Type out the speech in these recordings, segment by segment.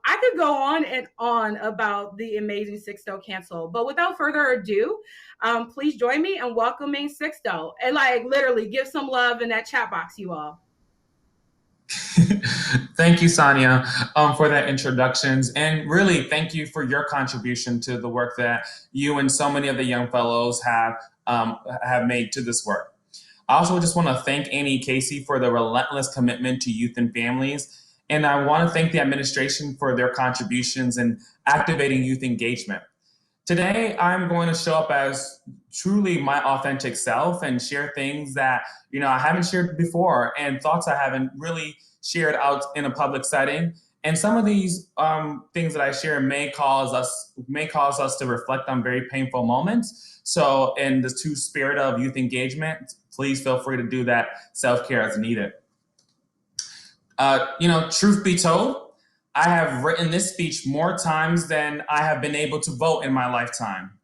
I could go on and on about the amazing Sixto cancel, but without further ado, please join me in welcoming Sixto, and like literally give some love in that chat box, you all. Thank you, Sonia, for that introductions. And really, thank you for your contribution to the work that you and so many of the young fellows have made to this work. I also just want to thank Annie Casey for the relentless commitment to youth and families. And I want to thank the administration for their contributions in activating youth engagement. Today, I'm going to show up as truly my authentic self and share things that, I haven't shared before and thoughts I haven't really shared out in a public setting. And some of these things that I share may cause us to reflect on very painful moments. So in the true spirit of youth engagement, please feel free to do that self-care as needed. Truth be told, I have written this speech more times than I have been able to vote in my lifetime.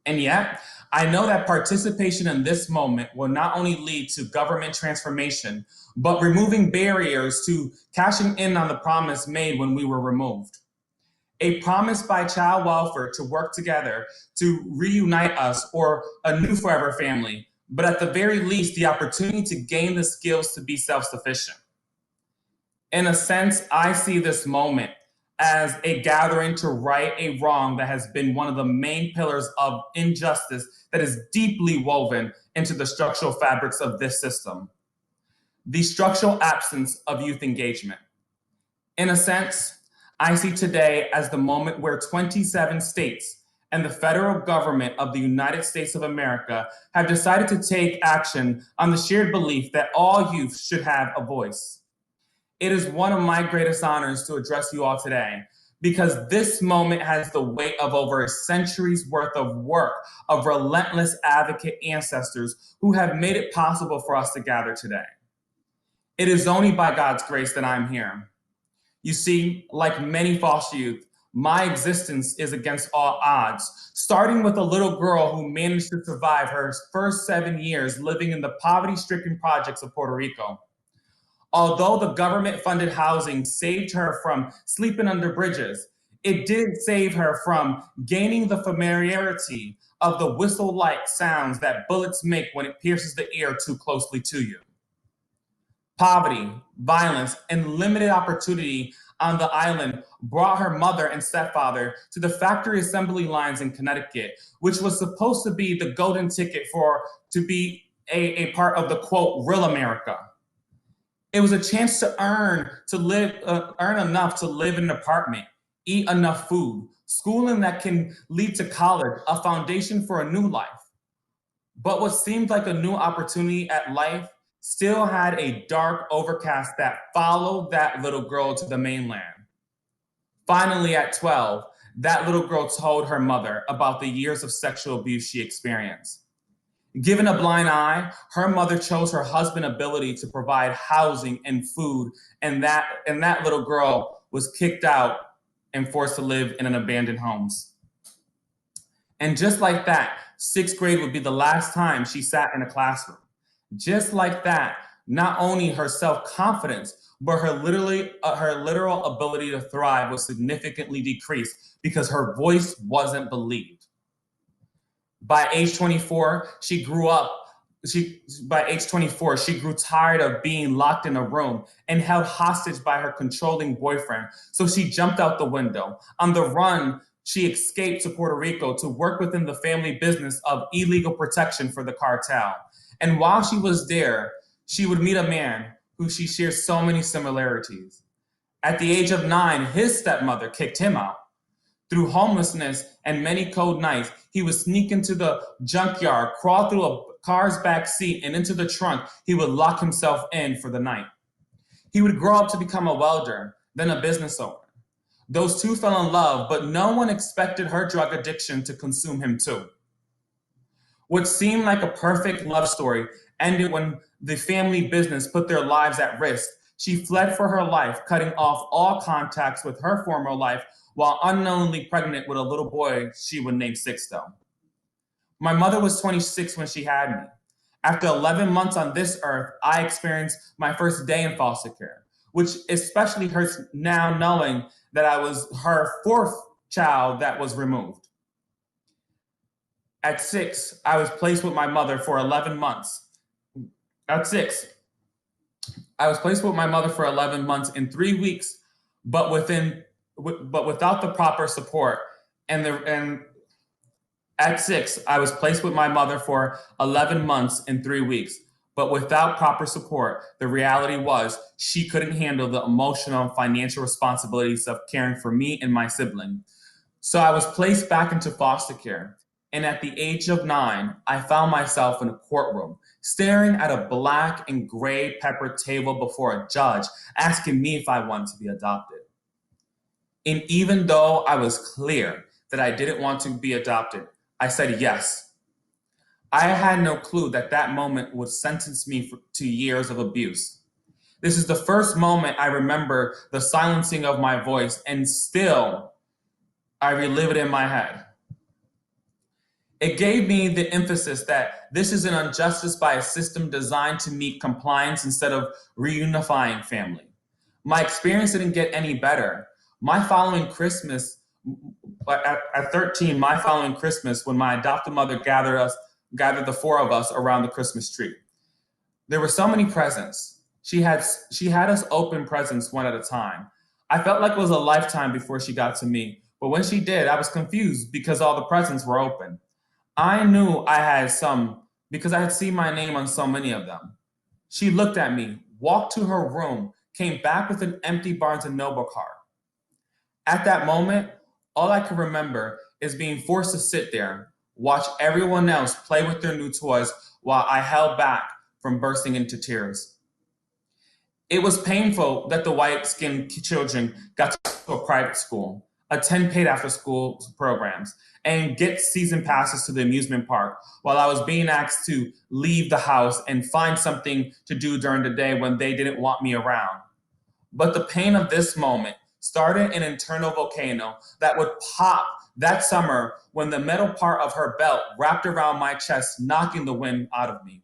And yet, I know that participation in this moment will not only lead to government transformation, but removing barriers to cashing in on the promise made when we were removed. A promise by child welfare to work together to reunite us, or a new forever family, but at the very least, the opportunity to gain the skills to be self-sufficient. In a sense, I see this moment as a gathering to right a wrong that has been one of the main pillars of injustice that is deeply woven into the structural fabrics of this system. The structural absence of youth engagement. In a sense, I see today as the moment where 27 states and the federal government of the United States of America have decided to take action on the shared belief that all youth should have a voice. It is one of my greatest honors to address you all today, because this moment has the weight of over a century's worth of work of relentless advocate ancestors who have made it possible for us to gather today. It is only by God's grace that I'm here. You see, like many foster youth, my existence is against all odds, starting with a little girl who managed to survive her first 7 years living in the poverty-stricken projects of Puerto Rico. Although the government-funded housing saved her from sleeping under bridges, it didn't save her from gaining the familiarity of the whistle-like sounds that bullets make when it pierces the ear too closely to you. Poverty, violence, and limited opportunity on the island brought her mother and stepfather to the factory assembly lines in Connecticut, which was supposed to be the golden ticket to be a part of the, quote, real America. It was a chance to earn enough to live in an apartment, eat enough food, schooling that can lead to college, a foundation for a new life. But what seemed like a new opportunity at life still had a dark overcast that followed that little girl to the mainland. Finally, at 12, that little girl told her mother about the years of sexual abuse she experienced. Given a blind eye, her mother chose her husband's ability to provide housing and food, and that little girl was kicked out and forced to live in an abandoned homes. And just like that, 6th grade would be the last time she sat in a classroom. Just like that, not only her self-confidence, but her literal ability to thrive was significantly decreased because her voice wasn't believed. By age 24, she grew tired of being locked in a room and held hostage by her controlling boyfriend. So she jumped out the window. On the run, she escaped to Puerto Rico to work within the family business of illegal protection for the cartel. And while she was there, she would meet a man who she shares so many similarities. At the age of 9, his stepmother kicked him out. Through homelessness and many cold nights, he would sneak into the junkyard, crawl through a car's back seat, and into the trunk. He would lock himself in for the night. He would grow up to become a welder, then a business owner. Those two fell in love, but no one expected her drug addiction to consume him too. What seemed like a perfect love story ended when the family business put their lives at risk. She fled for her life, cutting off all contacts with her former life while unknowingly pregnant with a little boy she would name Sixto. My mother was 26 when she had me. After 11 months on this earth, I experienced my first day in foster care, which especially hurts now knowing that I was her fourth child that was removed. At 6, I was placed with my mother for 11 months. At 6, I was placed with my mother for 11 months in 3 weeks, but without the proper support. And at 6, I was placed with my mother for 11 months in 3 weeks, but without proper support. The reality was she couldn't handle the emotional and financial responsibilities of caring for me and my sibling. So I was placed back into foster care. And at the age of 9, I found myself in a courtroom, staring at a black and gray pepper table before a judge, asking me if I wanted to be adopted. And even though I was clear that I didn't want to be adopted, I said yes. I had no clue that that moment would sentence me to years of abuse. This is the first moment I remember the silencing of my voice, and still I relive it in my head. It gave me the emphasis that this is an injustice by a system designed to meet compliance instead of reunifying family. My experience didn't get any better. My following Christmas, at 13, my following Christmas, when my adopted mother gathered the 4 of us around the Christmas tree. There were so many presents. She had us open presents one at a time. I felt like it was a lifetime before she got to me, but when she did, I was confused because all the presents were open. I knew I had some because I had seen my name on so many of them. She looked at me, walked to her room, came back with an empty Barnes & Noble cart. At that moment, all I could remember is being forced to sit there, watch everyone else play with their new toys while I held back from bursting into tears. It was painful that the white-skinned children got to go to a private school, attend paid after-school programs, and get season passes to the amusement park while I was being asked to leave the house and find something to do during the day when they didn't want me around. But the pain of this moment started an internal volcano that would pop that summer when the metal part of her belt wrapped around my chest, knocking the wind out of me.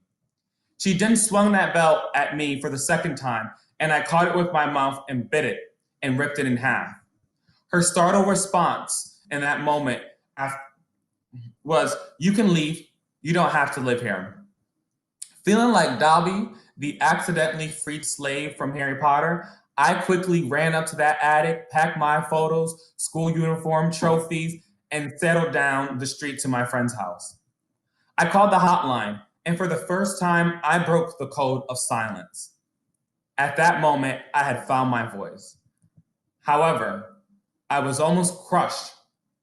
She then swung that belt at me for the second time, and I caught it with my mouth and bit it and ripped it in half. Her startled response in that moment was, "You can leave, you don't have to live here." Feeling like Dobby, the accidentally freed slave from Harry Potter, I quickly ran up to that attic, packed my photos, school uniform, trophies, and settled down the street to my friend's house. I called the hotline, and for the first time, I broke the code of silence. At that moment, I had found my voice. However, I was almost crushed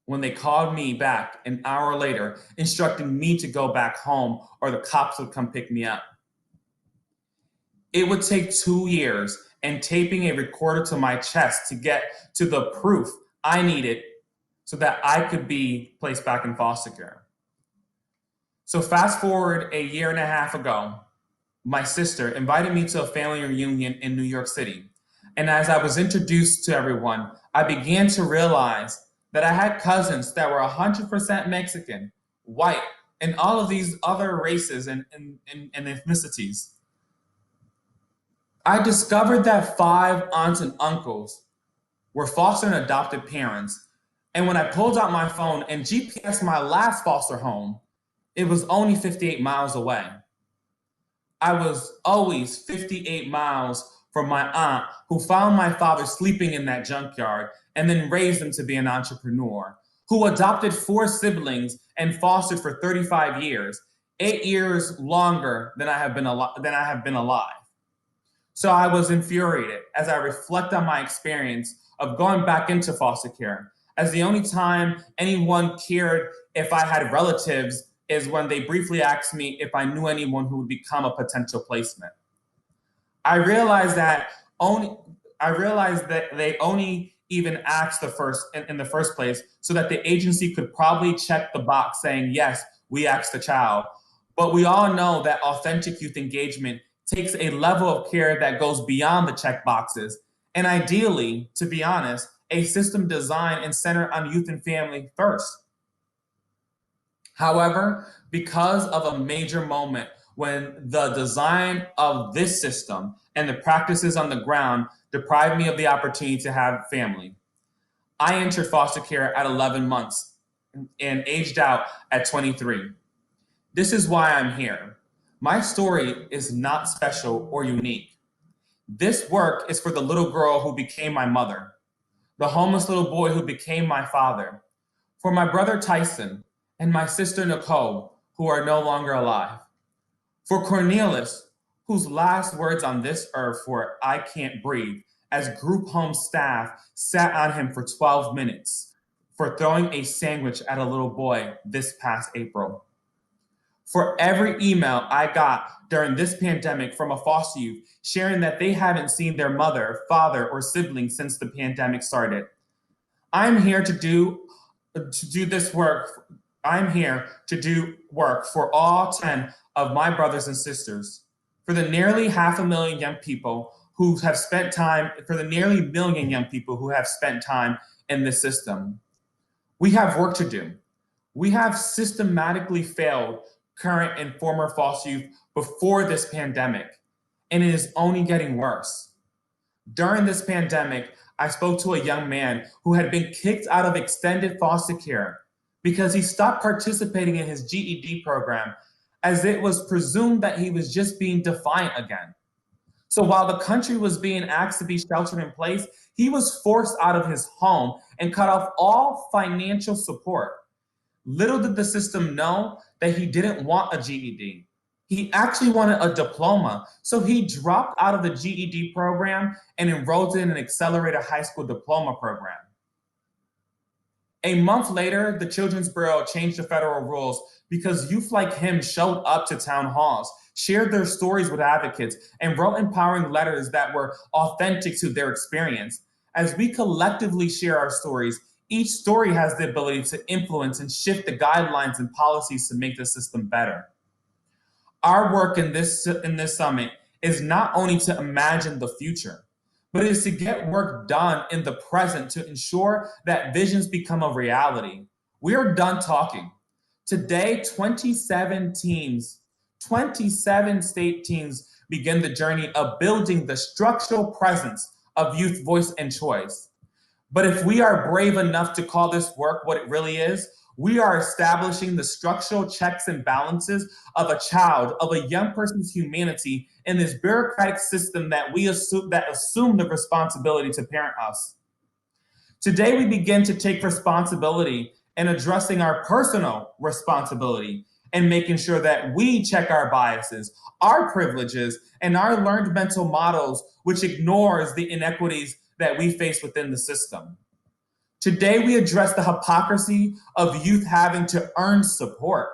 when they called me back an hour later, instructing me to go back home or the cops would come pick me up. It would take 2 years and taping a recorder to my chest to get to the proof I needed so that I could be placed back in foster care. So fast forward a year and a half ago, my sister invited me to a family reunion in New York City. And as I was introduced to everyone, I began to realize that I had cousins that were 100% Mexican, white, and all of these other races and ethnicities. I discovered that 5 aunts and uncles were foster and adopted parents. And when I pulled out my phone and GPS my last foster home, it was only 58 miles away. I was always 58 miles from my aunt who found my father sleeping in that junkyard and then raised him to be an entrepreneur, who adopted 4 siblings and fostered for 35 years, 8 years longer than I have been alive. So I was infuriated as I reflect on my experience of going back into foster care, as the only time anyone cared if I had relatives is when they briefly asked me if I knew anyone who would become a potential placement. I realized that they only even asked in the first place so that the agency could probably check the box saying, yes, we asked the child. But we all know that authentic youth engagement takes a level of care that goes beyond the check boxes. And ideally, to be honest, a system designed and centered on youth and family first. However, because of a major moment when the design of this system and the practices on the ground deprived me of the opportunity to have family, I entered foster care at 11 months and aged out at 23. This is why I'm here. My story is not special or unique. This work is for the little girl who became my mother, the homeless little boy who became my father, for my brother Tyson and my sister Nicole, who are no longer alive, for Cornelius, whose last words on this earth were, "I can't breathe," as group home staff sat on him for 12 minutes for throwing a sandwich at a little boy this past April. For every email I got during this pandemic from a foster youth sharing that they haven't seen their mother, father, or sibling since the pandemic started. I'm here to do this work. I'm here to do work for all 10 of my brothers and sisters, for the nearly 500,000 young people who have spent time, for the nearly million young people who have spent time in this system. We have work to do. We have systematically failed current and former foster youth before this pandemic, and it is only getting worse. During this pandemic, I spoke to a young man who had been kicked out of extended foster care because he stopped participating in his GED program, as it was presumed that he was just being defiant again. So while the country was being asked to be sheltered in place, he was forced out of his home and cut off all financial support. Little did the system know that he didn't want a GED. He actually wanted a diploma, so he dropped out of the GED program and enrolled in an accelerated high school diploma program. A month later, the Children's Bureau changed the federal rules because youth like him showed up to town halls, shared their stories with advocates, and wrote empowering letters that were authentic to their experience. As we collectively share our stories, each story has the ability to influence and shift the guidelines and policies to make the system better. Our work in this summit is not only to imagine the future, but it is to get work done in the present to ensure that visions become a reality. We are done talking. Today, 27 state teams begin the journey of building the structural presence of youth voice and choice. But if we are brave enough to call this work what it really is, we are establishing the structural checks and balances of a child, of a young person's humanity in this bureaucratic system that assume the responsibility to parent us. Today, we begin to take responsibility in addressing our personal responsibility and making sure that we check our biases, our privileges, and our learned mental models, which ignores the inequities that we face within the system. Today, we address the hypocrisy of youth having to earn support.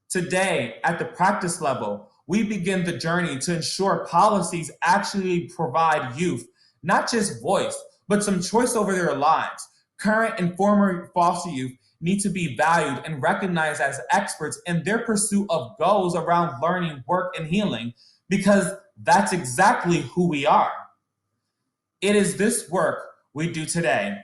Today, at the practice level, we begin the journey to ensure policies actually provide youth not just voice, but some choice over their lives. Current and former foster youth need to be valued and recognized as experts in their pursuit of goals around learning, work, and healing, because that's exactly who we are. It is this work we do today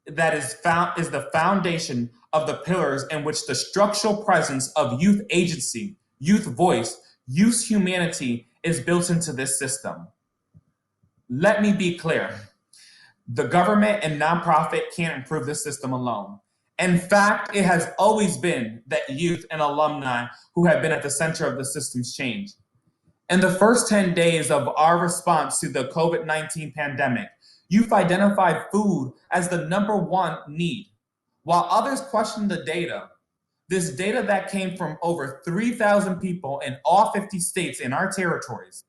that is the foundation of the pillars in which the structural presence of youth agency, youth voice, youth humanity is built into this system. Let me be clear. The government and nonprofit can't improve this system alone. In fact, it has always been that youth and alumni who have been at the center of the system's change. In the first 10 days of our response to the COVID-19 pandemic, youth identified food as the #1 need. While others questioned the data, this data that came from over 3,000 people in all 50 states in our territories.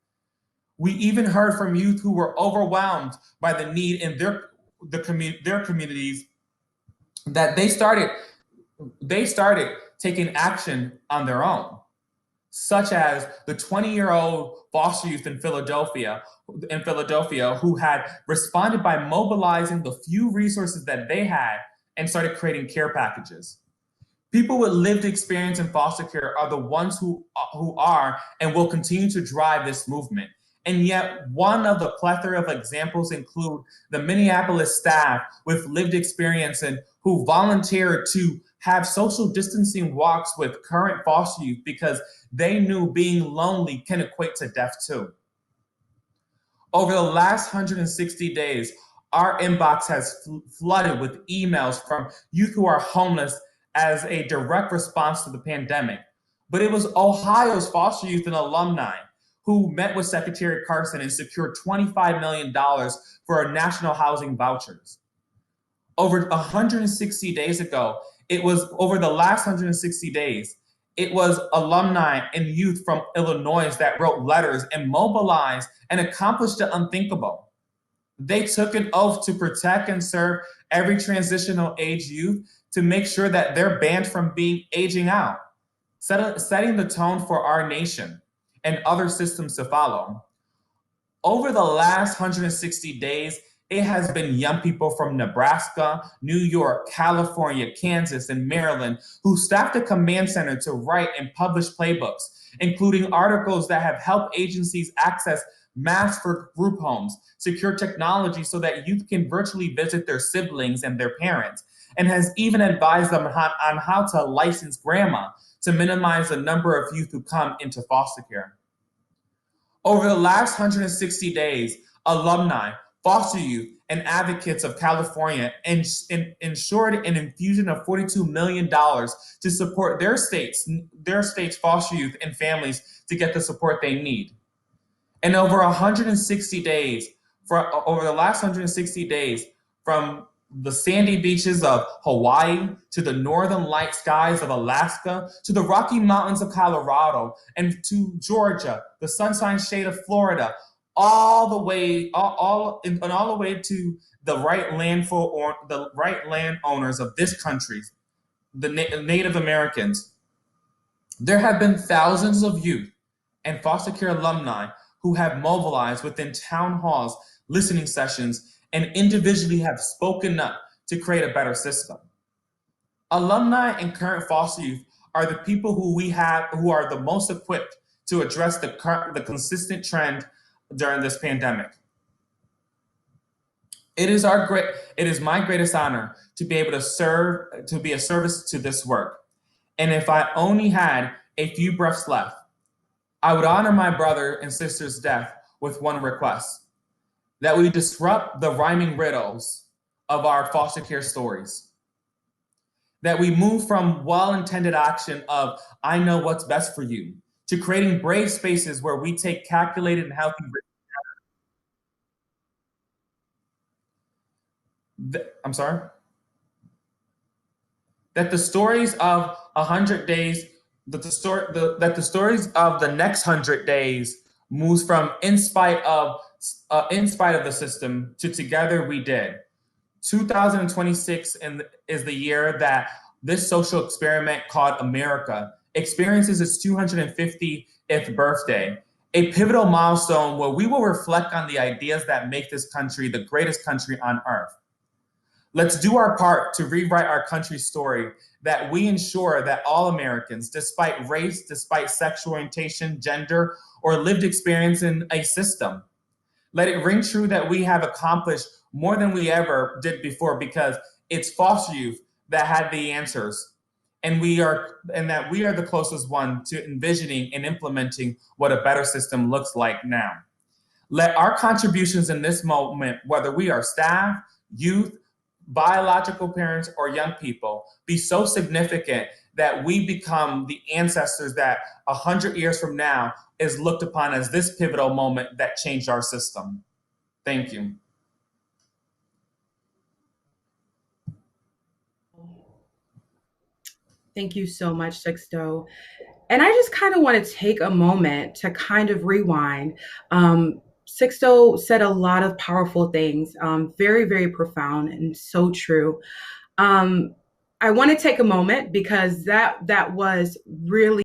We even heard from youth who were overwhelmed by the need in their communities that they started taking action on their own, such as the 20-year-old foster youth in Philadelphia who had responded by mobilizing the few resources that they had and started creating care packages. People with lived experience in foster care are the ones who are and will continue to drive this movement. And yet, one of the plethora of examples include the Minneapolis staff with lived experience and who volunteered to have social distancing walks with current foster youth because they knew being lonely can equate to death too. Over the last 160 days, Our inbox has flooded with emails from youth who are homeless as a direct response to the pandemic. But it was Ohio's foster youth and alumni who met with Secretary Carson and secured $25 million for national housing vouchers. Over 160 days ago, it was over the last 160 days, it was alumni and youth from Illinois that wrote letters and mobilized and accomplished the unthinkable. They took an oath to protect and serve every transitional age youth to make sure that they're banned from being aging out, setting the tone for our nation and other systems to follow. Over the last 160 days, it has been young people from Nebraska, New York, California, Kansas, and Maryland who staffed the command center to write and publish playbooks, including articles that have helped agencies access masks for group homes, secure technology so that youth can virtually visit their siblings and their parents, and has even advised them on how to license grandma to minimize the number of youth who come into foster care. Over the last 160 days, alumni, foster youth, and advocates of California ensured an infusion of $42 million to support their state's foster youth and families to get the support they need. And over the last 160 days, from the sandy beaches of Hawaii to the northern light skies of Alaska to the Rocky Mountains of Colorado and to Georgia, the sunshine state of Florida, all the way to the right landowners of this country, the Native Americans. There have been thousands of youth and foster care alumni who have mobilized within town halls, listening sessions, and individually have spoken up to create a better system. Alumni and current foster youth are the people who are the most equipped to address the consistent trend during this pandemic. It is my greatest honor to be able to be a service to this work. And if I only had a few breaths left, I would honor my brother and sister's death with one request: that we disrupt the rhyming riddles of our foster care stories. That we move from well-intended action of "I know what's best for you" to creating brave spaces where we take calculated and healthy risks. I'm sorry? That the stories of 100 days, that the stories of the next 100 days moves from in spite of the system to together we did. 2026 is the year that this social experiment called America experiences its 250th birthday, a pivotal milestone where we will reflect on the ideas that make this country the greatest country on earth. Let's do our part to rewrite our country's story, that we ensure that all Americans, despite race, despite sexual orientation, gender, or lived experience in a system, let it ring true that we have accomplished more than we ever did before, because it's foster youth that had the answers, and that we are the closest one to envisioning and implementing what a better system looks like now. Let our contributions in this moment, whether we are staff, youth, biological parents, or young people, be so significant that we become the ancestors that 100 years from now is looked upon as this pivotal moment that changed our system. Thank you. Thank you so much, Sixto. And I just kind of want to take a moment to kind of rewind. Sixto said a lot of powerful things, very, very profound and so true. I want to take a moment because that was really